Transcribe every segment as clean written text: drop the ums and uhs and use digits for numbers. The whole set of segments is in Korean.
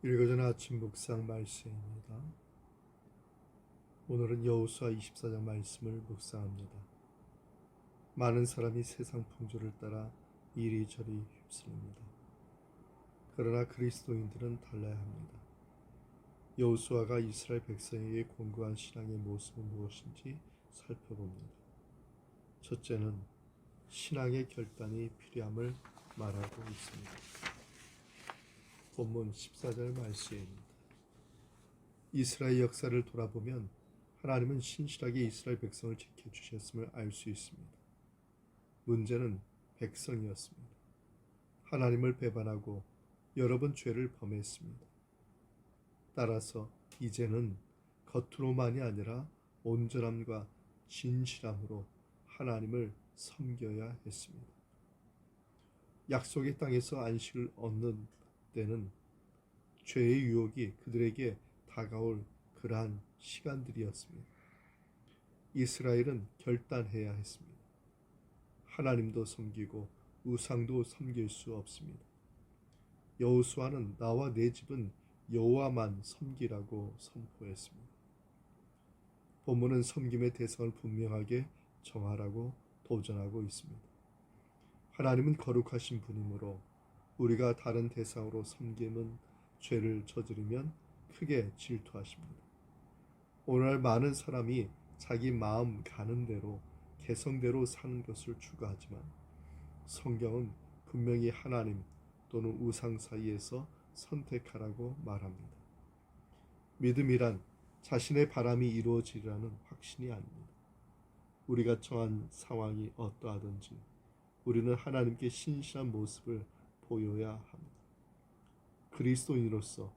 읽어주는 아침 묵상 말씀입니다. 오늘은 여호수아 24장 말씀을 묵상합니다. 많은 사람이 세상 풍조를 따라 이리저리 휩쓸립니다. 그러나 그리스도인들은 달라야 합니다. 여호수아가 이스라엘 백성에게 권고한 신앙의 모습은 무엇인지 살펴봅니다. 첫째는 신앙의 결단이 필요함을 말하고 있습니다. 본문 14절 말씀입니다. 이스라엘 역사를 돌아보면 하나님은 신실하게 이스라엘 백성을 지켜주셨음을 알 수 있습니다. 문제는 백성이었습니다. 하나님을 배반하고 여러 번 죄를 범했습니다. 따라서 이제는 겉으로만이 아니라 온전함과 진실함으로 하나님을 섬겨야 했습니다. 약속의 땅에서 안식을 얻는 때는 죄의 유혹이 그들에게 다가올 그러한 시간들이었습니다. 이스라엘은 결단해야 했습니다. 하나님도 섬기고 우상도 섬길 수 없습니다. 여호수아는 나와 내 집은 여호와만 섬기라고 선포했습니다. 본문은 섬김의 대상을 분명하게 정하라고 도전하고 있습니다. 하나님은 거룩하신 분이므로 우리가 다른 대상으로 섬기는 죄를 저지르면 크게 질투하십니다. 오늘날 많은 사람이 자기 마음 가는 대로 개성대로 사는 것을 추구하지만 성경은 분명히 하나님 또는 우상 사이에서 선택하라고 말합니다. 믿음이란 자신의 바람이 이루어지리라는 확신이 아닙니다. 우리가 처한 상황이 어떠하든지 우리는 하나님께 신실한 모습을 보여야 합니다. 그리스도인으로서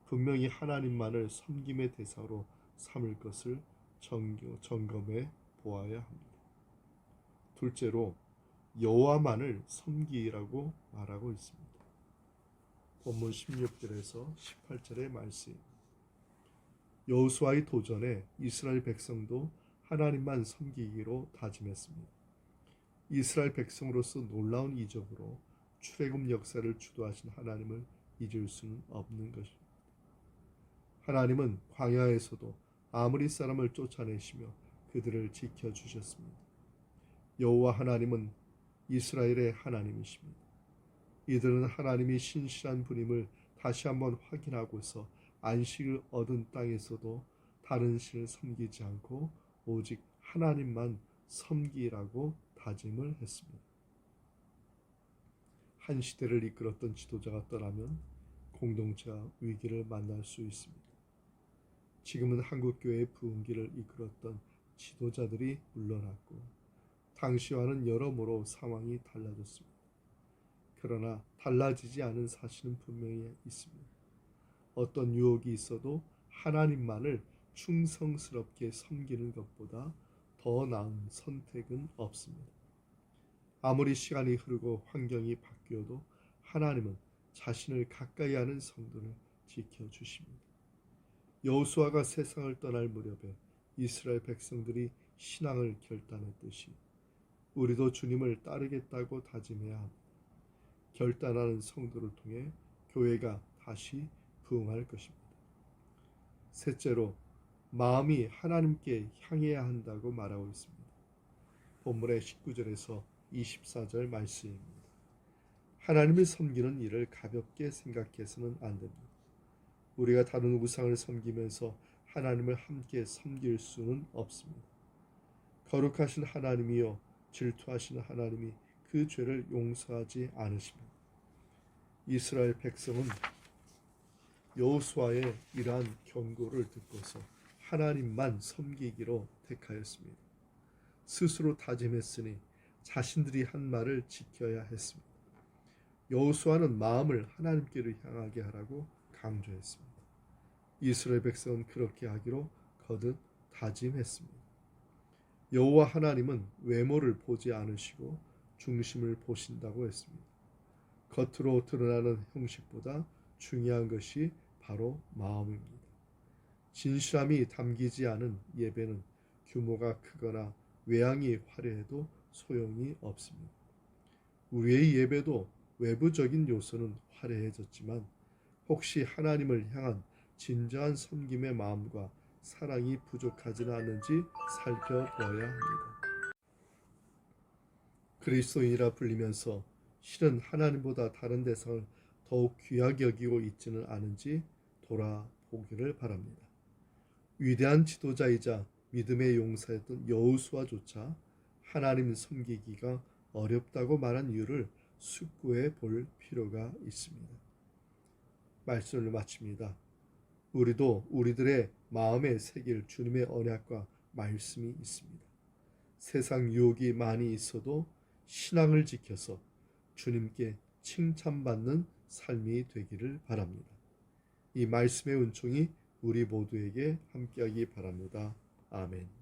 분명히 하나님만을 섬김의 대상으로 삼을 것을 점검해 보아야 합니다. 둘째로 여호와만을 섬기라고 말하고 있습니다. 본문 16절에서 18절의 말씀. 여호수아의 도전에 이스라엘 백성도 하나님만 섬기기로 다짐했습니다. 이스라엘 백성으로서 놀라운 이적으로 출애굽 역사를 주도하신 하나님을 잊을 수는 없는 것입니다. 하나님은 광야에서도 아므리 사람을 쫓아내시며 그들을 지켜주셨습니다. 여호와 하나님은 이스라엘의 하나님이십니다. 이들은 하나님이 신실한 분임을 다시 한번 확인하고서 안식을 얻은 땅에서도 다른 신을 섬기지 않고 오직 하나님만 섬기라고 다짐을 했습니다. 한 시대를 이끌었던 지도자가 떠나면 공동체가 위기를 만날 수 있습니다. 지금은 한국교회의 부흥기를 이끌었던 지도자들이 물러났고 당시와는 여러모로 상황이 달라졌습니다. 그러나 달라지지 않은 사실은 분명히 있습니다. 어떤 유혹이 있어도 하나님만을 충성스럽게 섬기는 것보다 더 나은 선택은 없습니다. 아무리 시간이 흐르고 환경이 바뀌어도 하나님은 자신을 가까이 하는 성도를 지켜주십니다. 여호수아가 세상을 떠날 무렵에 이스라엘 백성들이 신앙을 결단했듯이 우리도 주님을 따르겠다고 다짐해야 합니다. 결단하는 성도를 통해 교회가 다시 부흥할 것입니다. 셋째로 마음이 하나님께 향해야 한다고 말하고 있습니다. 본문의 19절에서 24절 말씀입니다. 하나님을 섬기는 일을 가볍게 생각해서는 안 됩니다. 우리가 다른 우상을 섬기면서 하나님을 함께 섬길 수는 없습니다. 거룩하신 하나님이여 질투하시는 하나님이 그 죄를 용서하지 않으십니다. 이스라엘 백성은 여호수아의 이러한 경고를 듣고서 하나님만 섬기기로 택하였습니다. 스스로 다짐했으니 자신들이 한 말을 지켜야 했습니다. 여호수아는 마음을 하나님께로 향하게 하라고 강조했습니다. 이스라엘 백성은 그렇게 하기로 거듭 다짐했습니다. 여호와 하나님은 외모를 보지 않으시고 중심을 보신다고 했습니다. 겉으로 드러나는 형식보다 중요한 것이 바로 마음입니다. 진실함이 담기지 않은 예배는 규모가 크거나 외양이 화려해도 소용이 없습니다. 우리의 예배도 외부적인 요소는 화려해졌지만 혹시 하나님을 향한 진정한 섬김의 마음과 사랑이 부족하지는 않은지 살펴보아야 합니다. 그리스도인이라 불리면서 실은 하나님보다 다른 대상을 더욱 귀하게 여기고 있지는 않은지 돌아보기를 바랍니다. 위대한 지도자이자 믿음의 용사였던 여호수아조차 하나님 섬기기가 어렵다고 말한 이유를 숙고해 볼 필요가 있습니다. 말씀을 마칩니다. 우리도 우리들의 마음에 새길 주님의 언약과 말씀이 있습니다. 세상 유혹이 많이 있어도 신앙을 지켜서 주님께 칭찬받는 삶이 되기를 바랍니다. 이 말씀의 은총이 우리 모두에게 함께하기 바랍니다. 아멘.